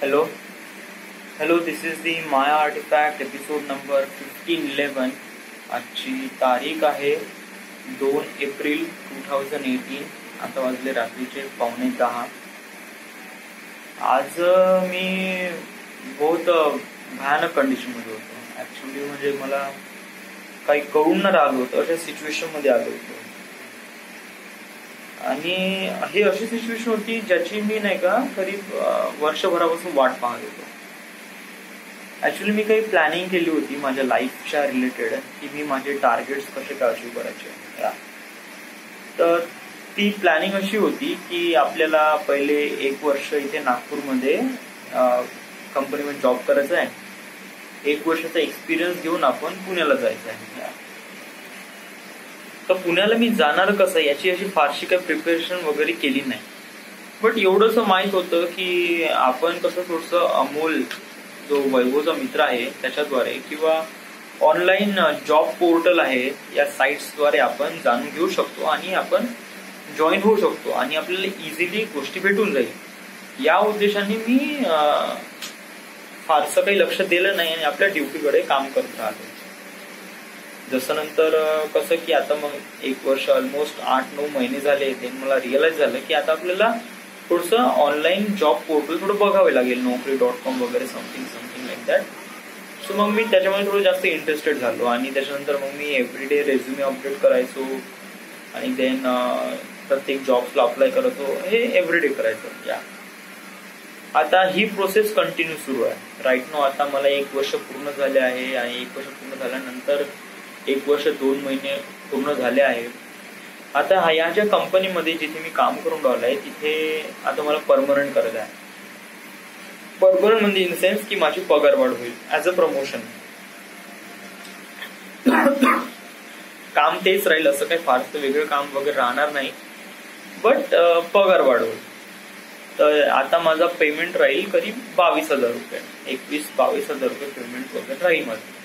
Hello, this is the Maya Artifact episode number 1511. आजची तारीख आहे 2 एप्रिल 2018. आता वाजले रात्रीचे 9:15. आज मी बहुत भयानक कंडिशनमध्ये होतो. ॲक्च्युली म्हणजे मला काही कळून न राहिलं होतं, अशा सिच्युएशनमध्ये आलो होतो. आणि ही अशी सिच्युएशन होती ज्याची मी नाही का करीब वर्षभरापासून वाट पाहत होतो. ऍक्च्युली मी काही प्लॅनिंग केली होती माझ्या लाईफच्या रिलेटेड की मी माझे टार्गेट्स कसे काय अचीव्ह करायचे. तर ती प्लॅनिंग अशी होती की आपल्याला पहिले 1 वर्ष इथे नागपूरमध्ये कंपनीमध्ये जॉब करायचा आहे. 1 वर्षाचा एक्सपिरियन्स घेऊन आपण पुण्याला जायचं आहे. तर पुण्याला मी जाणार कसं याची अशी फारशी काही प्रिपरेशन वगैरे केली नाही. बट एवढंच माहीत होतं की आपण कसं थोडंसं अमोल जो वैभवचा मित्र आहे त्याच्याद्वारे किंवा ऑनलाईन जॉब पोर्टल आहे या साईट्सद्वारे आपण जाणून घेऊ शकतो आणि आपण जॉईन होऊ शकतो आणि आपल्याला इझिली गोष्टी भेटून जाईल. या उद्देशाने मी फारसं काही लक्ष दिलं नाही आणि आपल्या ड्युटीकडे काम करत राहिलो. जसं नंतर कसं की आता मग 1 वर्ष ऑलमोस्ट 8-9 महिने झाले ते मला रिअलाइज झालं की आता आपल्याला थोडंसं ऑनलाईन जॉब पोर्टल थोडं बघावे लागेल, Naukri.com वगैरे समथिंग लाईक दॅट. सो मग मी त्याच्यामध्ये थोडं जास्त इंटरेस्टेड झालो आणि त्याच्यानंतर मग मी एव्हरीडे रेझ्युमे अपडेट करायचो आणि देन प्रत्येक जॉब्सला अप्लाय करायचो. हे एव्हरीडे करायचं. आता ही प्रोसेस कंटिन्यू सुरू आहे. राईट नो आता मला 1 वर्ष पूर्ण झाले आहे आणि 1 वर्ष पूर्ण झाल्यानंतर 1 वर्ष 2 महिने पूर्ण झाले आहे. आता या ज्या कंपनीमध्ये जिथे मी काम करून राहिलो तिथे आता मला परमनंट करायचं आहे. परमनंट म्हणजे इन सेन्स की माझी पगार वाढ होईल ऍज अ प्रमोशन. काम तेच राहील, असं काही फारसं वेगळं काम वगैरे राहणार नाही, बट पगार वाढ होईल. तर आता माझा पेमेंट राहील करीब 22,000 रुपये, 21-22,000 रुपये पेमेंट वगैरे राहील माझं.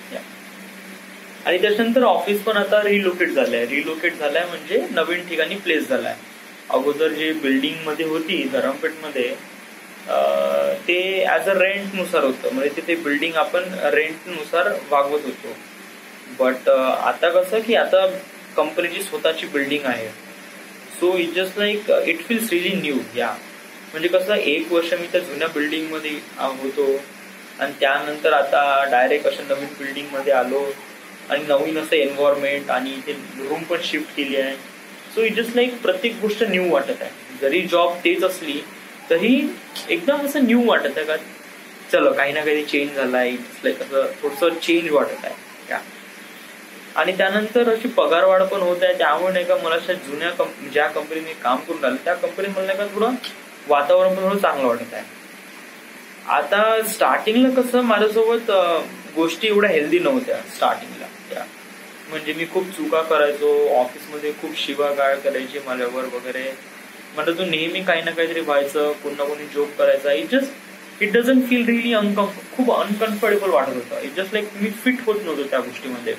आणि त्याच्यानंतर ऑफिस पण आता रिलोकेट झालंय म्हणजे नवीन ठिकाणी प्लेस झालाय. अगोदर जे बिल्डिंग मध्ये होती धरमपेठमध्ये ते ऍज अ रेंट नुसार होतं, म्हणजे तिथे बिल्डिंग आपण रेंट नुसार वागवत होतो. बट आता कसं की आता कंपनीची स्वतःची बिल्डिंग आहे. So it just like it feels relief new. म्हणजे कसं 1 वर्ष मी त्या जुन्या बिल्डिंग मध्ये होतो आणि त्यानंतर आता डायरेक्ट अशा नवीन बिल्डिंग मध्ये आलो आणि नवीन असं एन्व्हायरमेंट आणि इथे रूम पण शिफ्ट केली आहे. सो इट जस्ट लाईक प्रत्येक गोष्ट न्यू वाटत आहे. जरी जॉब तेच असली तरी एकदम असं न्यू वाटत आहे का चलो काही ना काही चेंज झालाय. इट्स लाईक असं थोडंसं चेंज वाटत आहे. आणि त्यानंतर अशी पगारवाढ पण होत आहे. त्यामुळे नाही का मला अशा जुन्या ज्या कंपनीत मी काम करून राहिलो त्या कंपनीत मला नाही का थोडं वातावरण पण थोडं चांगलं वाटत आहे. आता स्टार्टिंगला कसं माझ्यासोबत गोष्टी एवढ्या हेल्दी नव्हत्या स्टार्टिंगला. म्हणजे मी खूप चुका करायचो, ऑफिसमध्ये खूप शिवागाळ करायची माझ्यावर वगैरे. म्हणजे तो नेहमी काही ना काहीतरी व्हायचं, कोण ना कोणी जोक करायचा. इट डझंट फील रिली खूप अनकम्फर्टेबल वाटत होतं. It just like me fit होत नव्हतो त्या गोष्टीमध्ये.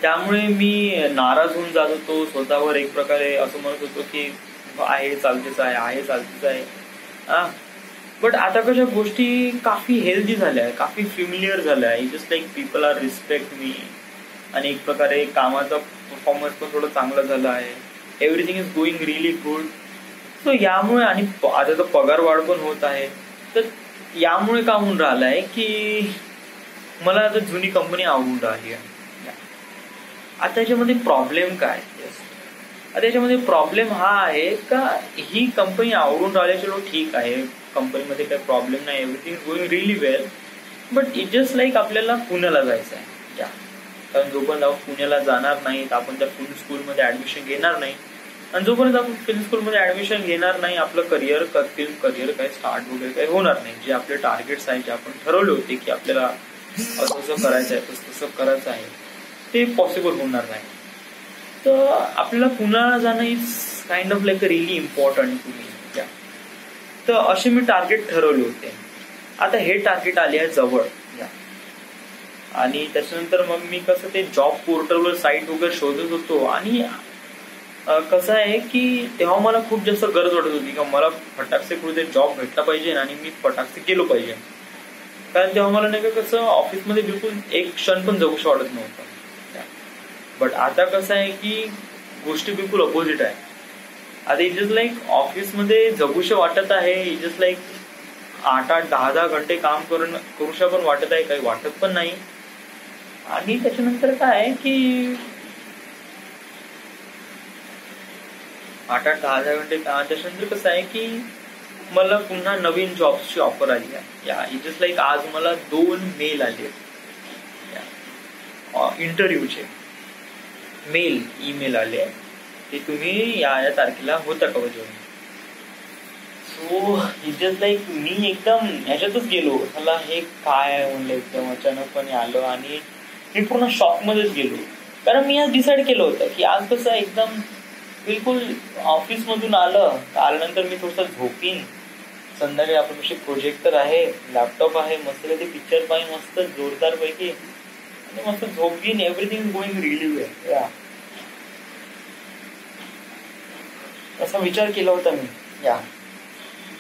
त्यामुळे मी नाराज होऊन जात होतो स्वतःवर. एक प्रकारे असं म्हणत होतो की आहे चालतेच आहे. बट आता कशा गोष्टी काफी हेल्दी झाल्या, काफी फेमिलियर झाल्या. Just like people are respect me आणि एक प्रकारे कामाचा परफॉर्मन्स पण थोडं चांगलं झालं आहे. Everything is going really good. So यामुळे आणि आता तर पगार वाढ पण होत आहे. तर यामुळे का होऊन राहिलं आहे की मला आता जुनी कंपनी आवडून राहिली आहे. आता याच्यामध्ये प्रॉब्लेम काय? आता याच्यामध्ये प्रॉब्लेम हा आहे का ही कंपनी आवडून राहिली, चलो ठीक आहे, कंपनीमध्ये काही प्रॉब्लेम नाही, everything going relief well. But it just like आपल्याला पुण्याला जायचं आहे. कारण जोपर्यंत आपण पुण्याला जाणार नाही आपण त्या फिल्म स्कूलमध्ये ऍडमिशन घेणार नाही. आणि जोपर्यंत आपण फिल्म स्कूलमध्ये ऍडमिशन घेणार नाही आपलं फिल्म करिअर काही स्टार्ट वगैरे काही होणार नाही. जे आपले टार्गेट्स आहेत, जे आपण ठरवले होते की आपल्याला असं करायचं आहे तसं करायचं आहे, ते पॉसिबल होणार नाही. तर आपल्याला पुण्याला जाणं is kind of like really important to me. तर असे मी टार्गेट ठरवले होते. आता हे टार्गेट आले आहे जवळ. आणि त्याच्यानंतर मग मी कसं ते जॉब पोर्टलवर साईट वगैरे शोधत होतो आणि कसं आहे की तेव्हा मला खूप जास्त गरज वाटत होती का मला फटाकसे कुठे जॉब भेटला पाहिजे आणि मी फटाकसे केलो पाहिजे. कारण तेव्हा मला नाही का कसं ऑफिसमध्ये बिलकुल एक क्षण पण जगूशी वाटत नव्हतं. बट आता कसं आहे की गोष्टी बिलकुल अपोजिट आहे. आता इट जस्ट लाईक ऑफिसमध्ये जगूशे वाटत आहे, इट जस्ट लाईक 8-8, 10-10 घंटे काम करूशा पण वाटत आहे, काही वाटत पण नाही. आणि त्याच्यानंतर काय आहे की 8-8, 10-10 घंटे त्याच्यानंतर कसं आहे की मला पुन्हा नवीन जॉब्सची ऑफर आली आहे. या इट जस्ट लाईक आज मला 2 मेल आले इंटरव्ह्यूचे. ईमेल आले ते तुम्ही या तारखेला होता का वजन. सो इट जस्ट लाईक मी एकदम ह्याच्यातच गेलो, मला हे काय आहे म्हणलं, एकदम अचानकपणे आलं आणि मी पूर्ण शॉकमध्येच गेलो. कारण मी आज डिसाईड केलं होतं की आज कसं एकदम बिलकुल ऑफिसमधून आल्यानंतर मी थोडंसं झोपीन, संध्याकाळी आपल्यापेक्षा प्रोजेक्टर आहे, लॅपटॉप आहे, मस्त ते पिक्चर पाहिजे मस्त जोरदार पैकी आणि मस्त झोप घेईन. एव्हरीथिंग गोइंग रिली वेल. या असा विचार केला होता मी. या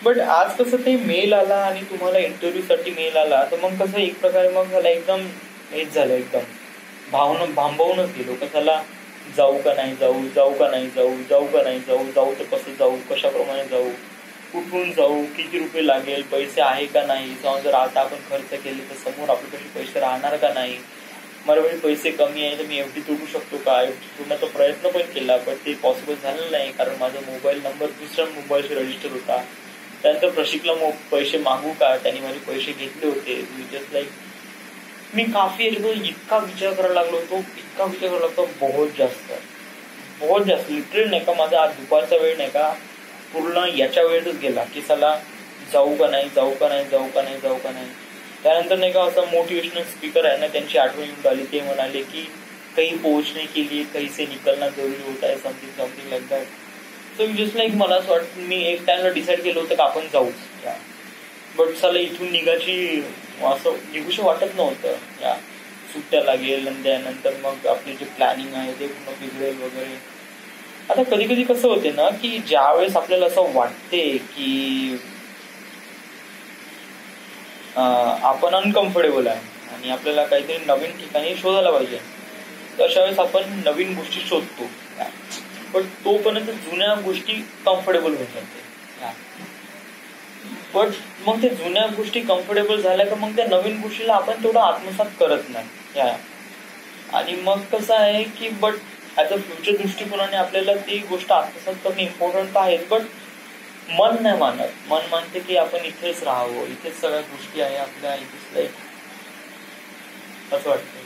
बट आज कसं ते मेल आला आणि तुम्हाला इंटरव्ह्यू साठी मेल आला, तर मग कसं एक प्रकारे मग मला एकदम हेच झालं, एकदम भांबवूनच गेलो. कशाला जाऊ का नाही जाऊ, जाऊ का नाही जाऊ, जाऊ का नाही जाऊ, जाऊ तर कसं जाऊ, कशाप्रमाणे जाऊ, कुठून जाऊ, किती रुपये लागेल, पैसे आहे का नाही, जर आता आपण खर्च केले तर समोर आपल्याकडे पैसे राहणार का नाही, माझ्याकडे पैसे कमी आहे तर मी एफडी तोडू शकतो का. एफडी तोडण्याचा प्रयत्न पण केला पण ते पॉसिबल झालं नाही, कारण माझा मोबाईल नंबर दुसऱ्या मोबाईलशी रजिस्टर होता. त्यानंतर प्रशिकला पैसे मागू का, त्यांनी माझे पैसे घेतले होते. जस्ट लाईक मी काफी इतका विचार करायला लागलो होतो, बहुत जास्त लिटरली नाही का. माझा आज दुपारचा वेळ नाही का पूर्ण याच्या वेळेतच गेला की चला जाऊ का नाही. त्यानंतर नाही का असं मोटिवेशनल स्पीकर आहे ना, त्यांची आठवण येऊन आली. ते म्हणाले की काही पोहोचने के लिए कहीं से निकलना जरुरी होता है, something like that. So just like मला असं वाटतं मी एक टाइमला डिसाईड केलं होतं की आपण जाऊच. बट चला इथून निघूशी वाटत नव्हतं. या सुट्ट्या लागेल आणि त्यानंतर मग आपले जे प्लॅनिंग आहे ते पूर्ण बिघडेल वगैरे. आता कधी कधी कसं होते ना की ज्या वेळेस आपल्याला असं वाटते की आपण अनकम्फर्टेबल आहे आणि आपल्याला काहीतरी नवीन ठिकाणी शोधायला पाहिजे, तर अशा वेळेस आपण नवीन गोष्टी शोधतो. पण तोपर्यंत जुन्या गोष्टी कम्फर्टेबल होत जाते. पण मग त्या जुन्या गोष्टी कम्फर्टेबल झाल्या का मग त्या नवीन गोष्टीला आपण तेवढं आत्मसात करत नाही. आणि मग कसं आहे की बट ऍज अ फ्युचर दृष्टिकोनाने आपल्याला ती गोष्ट आत्मसात करणं इम्पॉर्टंट आहे. बट मन नाही मानत. मन मानते की आपण इथेच राहावं, इथेच सगळ्या गोष्टी आहे आपल्या, इथेच लाईफ असं वाटतं.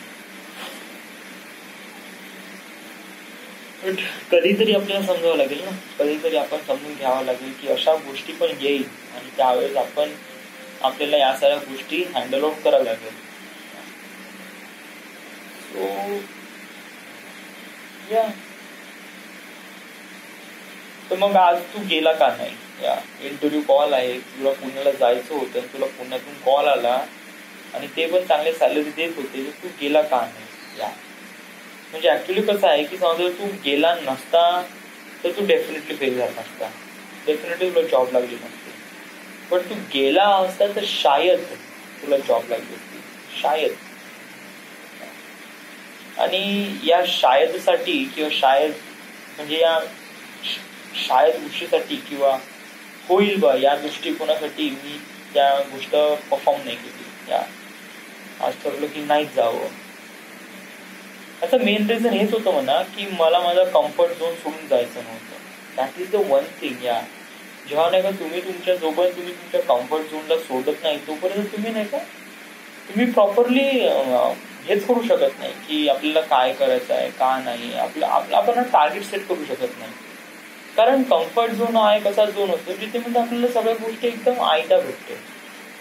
बट कधीतरी आपल्याला समजावं लागेल ना, कधीतरी आपण समजून घ्यावं लागेल की अशा गोष्टी पण येईल आणि त्यावेळेस आपल्याला या सगळ्या गोष्टी हँडल आउट कराव्या लागेल. सो या तर मग आज तू गेला का नाही. या इंटरव्ह्यू कॉल आहे, तुला पुण्याला जायचं होतं, तुला पुण्यातून कॉल आला आणि ते पण चांगले सॅलरी देत होते, तू गेला का नाही. या म्हणजे ऍक्च्युली कसं आहे की समजा तू गेला नसता तर तू डेफिनेटली फेल झाला नसता, डेफिनेटली तुला जॉब लागली नसती. पण तू गेला असता तर शायद तुला जॉब लागली असती, शायद. आणि या शायदसाठी किंवा शायद म्हणजे या शायद गोष्टीसाठी किंवा होईल बा या दृष्टिकोनासाठी मी त्या गोष्ट परफॉर्म नाही केली. या आज ठरलं की नाहीच जावं. याचं मेन रिझन हेच होतं म्हणा की मला माझा कम्फर्ट झोन सोडून जायचं नव्हतं. That is the one thing. या जेव्हा नाही का तुम्ही तुमच्या कम्फर्ट झोनला सोडत नाही तोपर्यंत तुम्ही नाही का तुम्ही प्रॉपरली हेच करू शकत नाही की आपल्याला काय करायचं आहे का नाही. आपण टार्गेट सेट करू शकत नाही. कारण कम्फर्ट झोन हा एक असा झोन असतो जिथे म्हणजे आपल्याला सगळ्या गोष्टी एकदम आयत्या भेटते.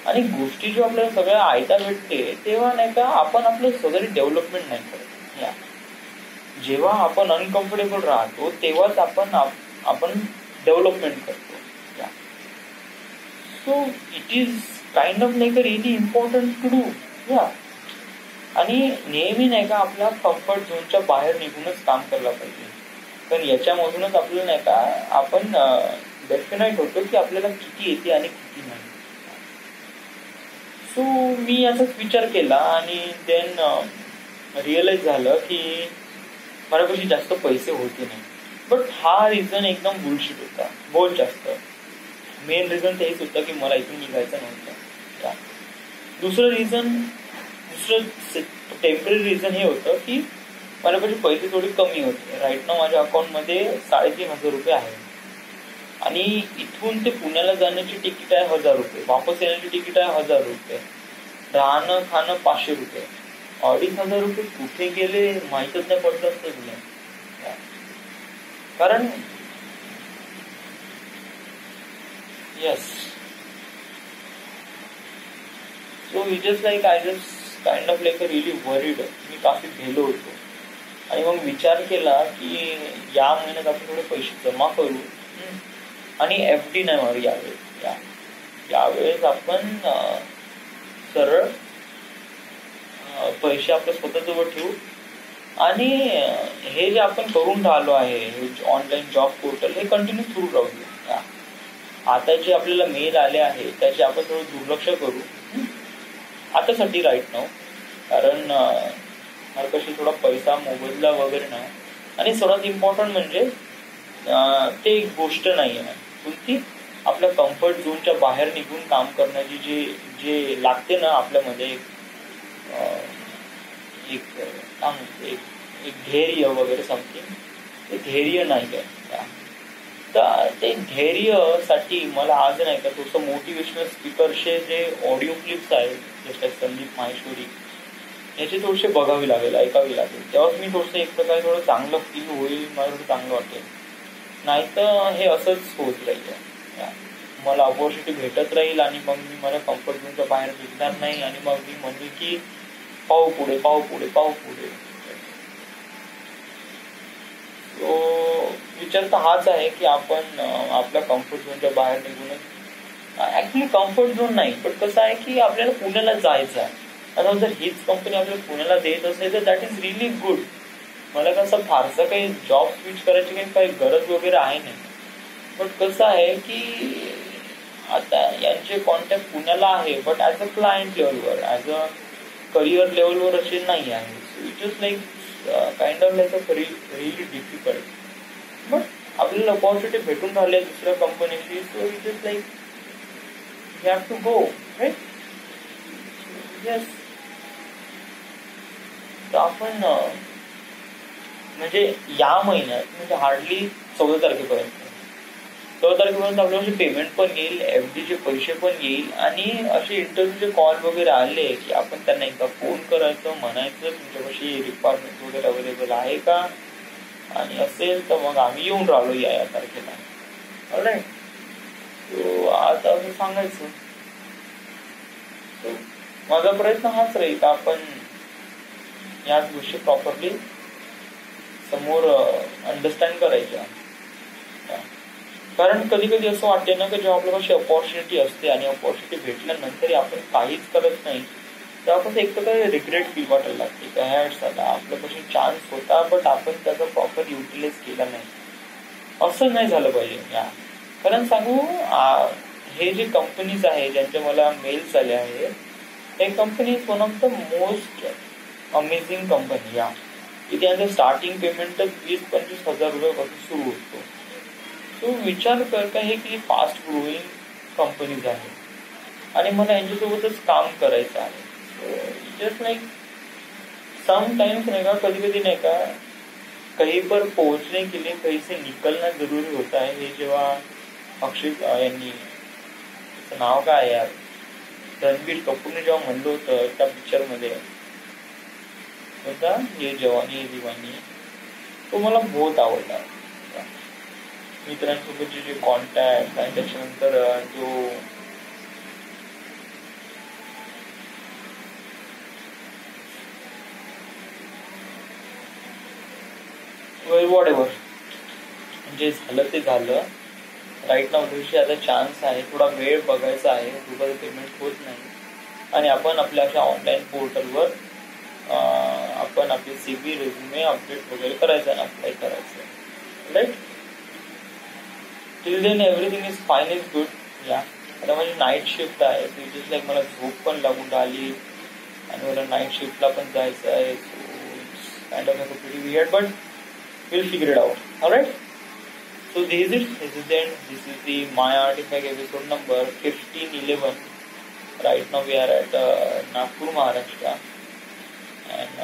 आणि गोष्टी जेव्हा आपल्याला सगळ्या आयत्या भेटते तेव्हा नाही का आपण आपलं सगळी डेव्हलपमेंट नाही करत. जेव्हा आपण अनकम्फर्टेबल राहतो तेव्हाच आपण डेव्हलपमेंट करतो. So it is kind of नाही का रिअली इम्पॉर्टंट टू डू. आणि नेहमी नाही का आपल्या कम्फर्ट झोनच्या बाहेर निघूनच काम करायला पाहिजे. पण याच्यामधूनच आपल्याला नाही का आपण डेफिनाईट होतो की आपल्याला किती येते आणि किती नाही. सो मी असाच विचार केला आणि देन रिअलाइज झालं की माझ्यापाशी जास्त पैसे होते नाही. बट हा रिझन एकदम बुलशिट होता, बहुत जास्त. मेन रिझन तेच होतं की मला इथून निघायचं नव्हतं. दुसरं टेम्पररी रिझन हे होतं की माझ्यापाशी पैसे थोडे कमी होते. राईट नाव माझ्या अकाउंटमध्ये 3,500 रुपये आहे आणि इथून ते पुण्याला जाण्याची तिकीट आहे 1,000 रुपये, वापस येण्याची तिकीट आहे 1,000 रुपये, राहणं खाणं 500 रुपये. 2,500 रुपये कुठे गेले माहीतच नाही पडलं असतं तुला. कारण yes, so it just like I just kind of like a really worried. मी काफी भेलो होतो आणि मग विचार केला की या महिन्यात आपण थोडे पैसे जमा करू आणि FD नाही मारू यावेळेस आपण सरळ पैसे आपल्या स्वतःजवळ ठेवू आणि हे जे आपण करून राहिलो आहे हे ऑनलाईन जॉब पोर्टल हे कंटिन्यू सुरू राहू देऊ. आता जे आपल्याला मेल आले आहे त्याचे आपण थोडं दुर्लक्ष करू आतासाठी राईट नाव. कारण मला कशी थोडा पैसा मोबदला वगैरे नाही. आणि सर्वात इम्पॉर्टंट म्हणजे ते एक गोष्ट नाही आहे कोणती आपल्या कम्फर्ट झोनच्या बाहेर निघून काम करण्याची जे लागते ना आपल्यामध्ये एक धैर्य वगैरे समथिंग, ते धैर्य नाही आहे. तर ते धैर्यसाठी मला आज नाही का थोडंसं मोटिवेशनल स्पीकरचे जे ऑडिओ क्लिप्स आहेत जसे संदीप माहेश्वरी याचे थोडेसे बघावे लागेल, ऐकावे लागेल. तेव्हाच मी थोडंसं एक प्रकारे थोडं चांगलं फील होईल, मला थोडं चांगलं वाटेल. नाही तर हे असंच होत राहील. मला ऑपॉर्च्युनिटी भेटत राहील आणि मग मी मला कम्फर्ट झोनच्या बाहेर निघणार नाही आणि मग मी म्हणेल की पाहू पुढे. तो विचार तर हाच आहे की आपण आपल्या कम्फर्ट झोनच्या बाहेर निघूनच, ऍक्च्युली कम्फर्ट झोन नाही पण कसं आहे की आपल्याला पुण्याला जायचं आहे. आता जर हीच कंपनी आपल्याला पुण्याला देत असेल तर दॅट इज रिली गुड. मला कसं फारसं काही जॉब स्विच करायची काही गरज वगैरे आहे नाही. बट कसं आहे की आता यांचे कॉन्टॅक्ट पुण्याला आहे बट ॲज अ क्लायंट लेवलवर, ॲज अ करिअर लेवलवर असे नाही आहे. So it is like kind of like a really difficult. But आपल्याला अपॉर्च्युनिटी भेटून राहिले दुसऱ्या कंपनीशी. So it is like you have to go right. Yes, तर आपण म्हणजे या महिन्यात म्हणजे हार्डली 14 तारखेपर्यंत आपल्याला पेमेंट पण येईल, FDचे पैसे पण येईल आणि असे इंटरव्ह्यूचे कॉल वगैरे आले की आपण त्यांना एकदा फोन करायचं, म्हणायचं तुमच्यापाशी रिक्वायरमेंट वगैरे अवेलेबल आहे का आणि असेल तर मग आम्ही येऊन राहिलो या तारखेला. ऑलराईट, तो आता असं सांगायचं. माझा प्रयत्न हाच राहील का आपण याच गोष्टी प्रॉपरली समोर अंडरस्टँड करायच्या. कारण कधी कधी असं वाटते ना की जेव्हा आपल्यापाशी अपॉर्च्युनिटी असते आणि अपॉर्च्युनिटी भेटल्यानंतरही आपण काहीच करत नाही तेव्हा कसं एक प्रकारे रिग्रेट फील वाटायला लागते की ह्या झाला आपल्यापाशी चान्स होता बट आपण त्याचा प्रॉपर युटिलाइज केला नाही. असं नाही झालं पाहिजे. कारण सांगू हे जे कंपनीज आहे ज्यांचे मला मेल्स आले आहेत हे company is one of the most amazing company. इथे यांचं स्टार्टिंग पेमेंट तर 20-25 हजार रुपयापासून सुरू होतो. तो विचार कर का हे किती फास्ट ग्रोईंग कंपनीज आहे आणि मला यांच्यासोबतच काम करायचं आहे. जस्ट लाईक समटाइम्स नाही का कधी कधी नाही का कहीं पर पोहोचने के लिए कहीं से निकलना जरुरी होता है. हे जेव्हा अक्षय यांनी नाव काय यार रणबीर कपूरने जेव्हा म्हणलं होतं त्या पिक्चर मध्ये होता ये जवानी ये दिवानी, तो मला बहुत आवडला. मित्रांसोबतचे जे कॉन्टॅक्ट आणि त्याच्यानंतर जो वॉट एव्हर जे झालं ते झालं. राईट नाव दिवशी आता चान्स आहे, थोडा वेळ बघायचा आहे, गुगल पेमेंट होत नाही आणि आपण आपल्या अशा ऑनलाईन पोर्टलवर आपण आपले CV रेझ्युमे अपडेट वगैरे करायचं आणि अप्लाय करायचं. Right. Till then everything is fine, is good. या आता माझी नाईट शिफ्ट आहे, विच लाईक मला झोप पण लागून राहिली आणि मला नाईट शिफ्टला पण जायचं आहे. So kind of pretty weird, but we'll figure it out. Alright? So this is it. This is the end. This is the My Artifact episode number 1511. Right now we are at Nagpur, Maharashtra. And